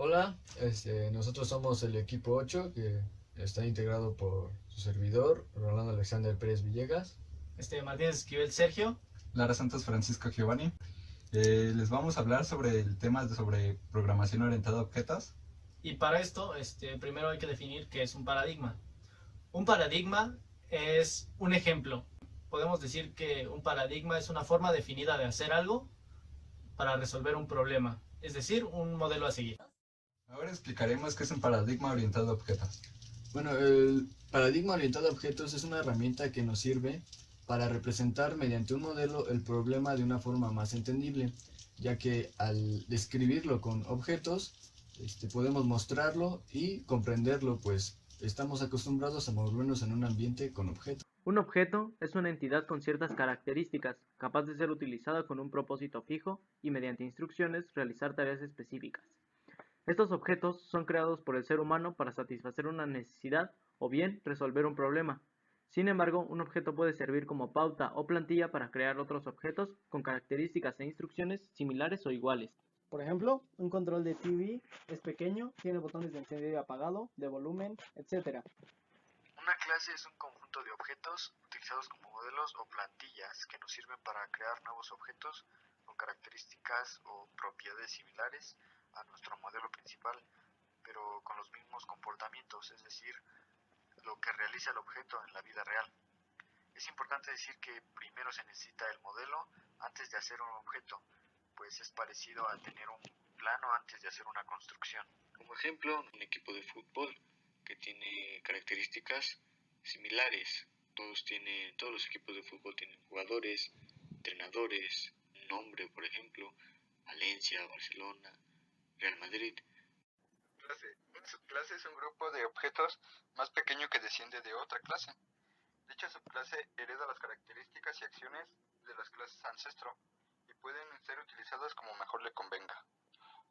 Hola, nosotros somos el equipo 8 que está integrado por su servidor, Rolando Alexander Pérez Villegas. Martínez Esquivel Sergio. Lara Santos Francisco Giovanni. Les vamos a hablar sobre el tema sobre programación orientada a objetos. Y para esto, primero hay que definir qué es un paradigma. Un paradigma es un ejemplo. Podemos decir que un paradigma es una forma definida de hacer algo para resolver un problema, es decir, un modelo a seguir. Ahora explicaremos qué es un paradigma orientado a objetos. Bueno, el paradigma orientado a objetos es una herramienta que nos sirve para representar mediante un modelo el problema de una forma más entendible, ya que al describirlo con objetos, podemos mostrarlo y comprenderlo, pues estamos acostumbrados a movernos en un ambiente con objetos. Un objeto es una entidad con ciertas características, capaz de ser utilizada con un propósito fijo y mediante instrucciones realizar tareas específicas. Estos objetos son creados por el ser humano para satisfacer una necesidad o bien resolver un problema. Sin embargo, un objeto puede servir como pauta o plantilla para crear otros objetos con características e instrucciones similares o iguales. Por ejemplo, un control de TV es pequeño, tiene botones de encendido y apagado, de volumen, etc. Una clase es un conjunto de objetos utilizados como modelos o plantillas que nos sirven para crear nuevos objetos con características o propiedades similares a nuestro modelo principal, pero con los mismos comportamientos, es decir, lo que realiza el objeto en la vida real. Es importante decir que primero se necesita el modelo antes de hacer un objeto, pues es parecido a tener un plano antes de hacer una construcción. Como ejemplo, un equipo de fútbol que tiene características similares. Todos los equipos de fútbol tienen jugadores, entrenadores, nombre, por ejemplo, Valencia, Barcelona, Real Madrid. Una subclase es un grupo de objetos más pequeño que desciende de otra clase. Dicha subclase hereda las características y acciones de las clases ancestro y pueden ser utilizadas como mejor le convenga.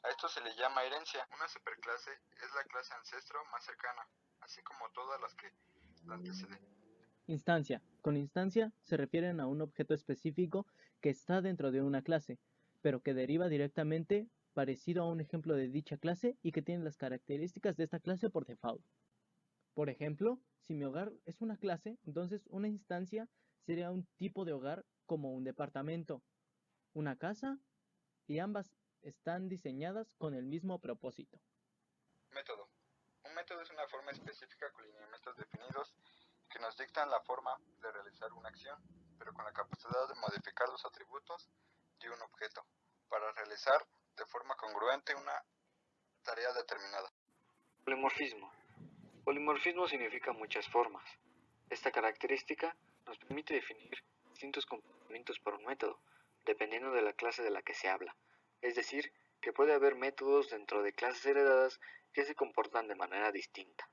A esto se le llama herencia. Una superclase es la clase ancestro más cercana, así como todas las que la anteceden. Instancia. Con instancia se refieren a un objeto específico que está dentro de una clase, pero que deriva directamente parecido a un ejemplo de dicha clase y que tiene las características de esta clase por default. Por ejemplo, si mi hogar es una clase, entonces una instancia sería un tipo de hogar como un departamento, una casa, y ambas están diseñadas con el mismo propósito. Método. Un método es una forma específica con lineamientos definidos que nos dictan la forma de realizar una acción, pero con la capacidad de modificar los atributos de un objeto para realizar de forma congruente una tarea determinada. Polimorfismo. Polimorfismo significa muchas formas. Esta característica nos permite definir distintos comportamientos por un método, dependiendo de la clase de la que se habla. Es decir, que puede haber métodos dentro de clases heredadas que se comportan de manera distinta.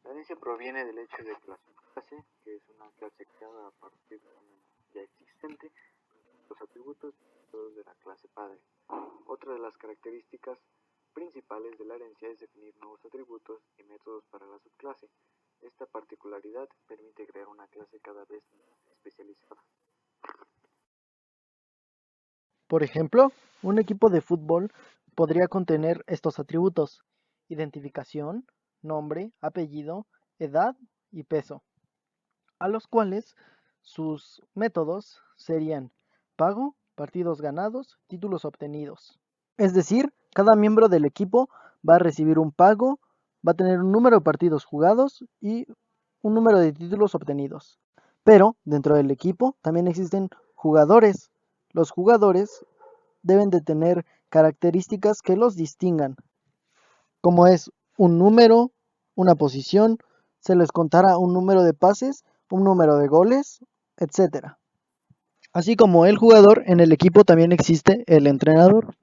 La herencia proviene del hecho de que la subclase, que es una clase creada a partir de una ya existente, los atributos todos de la clase padre. Otra de las características principales de la herencia es definir nuevos atributos y métodos para la subclase. Esta particularidad permite crear una clase cada vez más especializada. Por ejemplo, un equipo de fútbol podría contener estos atributos: identificación, nombre, apellido, edad y peso, a los cuales sus métodos serían pago, partidos ganados, títulos obtenidos. Es decir, cada miembro del equipo va a recibir un pago, va a tener un número de partidos jugados y un número de títulos obtenidos. Pero dentro del equipo también existen jugadores. Los jugadores deben de tener características que los distingan, como es un número, una posición, se les contará un número de pases, un número de goles, etc. Así como el jugador, en el equipo también existe el entrenador.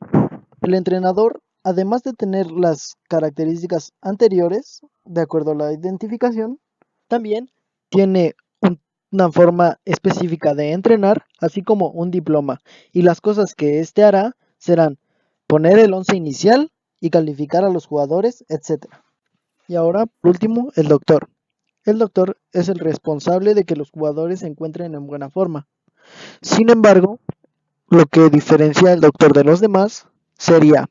El entrenador, además de tener las características anteriores, de acuerdo a la identificación, también tiene una forma específica de entrenar, así como un diploma. Y las cosas que éste hará serán poner el once inicial y calificar a los jugadores, etc. Y ahora, por último, el doctor. El doctor es el responsable de que los jugadores se encuentren en buena forma. Sin embargo, lo que diferencia al doctor de los demás sería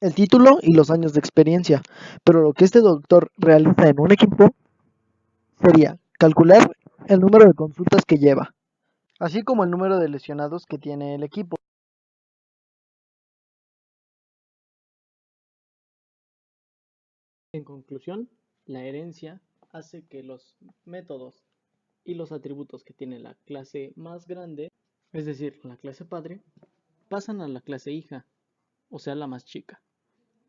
el título y los años de experiencia, pero lo que este doctor realiza en un equipo sería calcular el número de consultas que lleva, así como el número de lesionados que tiene el equipo. En conclusión, la herencia hace que los métodos y los atributos que tiene la clase más grande, es decir, la clase padre, pasan a la clase hija, o sea, la más chica.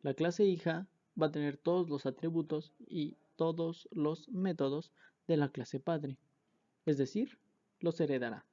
La clase hija va a tener todos los atributos y todos los métodos de la clase padre, es decir, los heredará.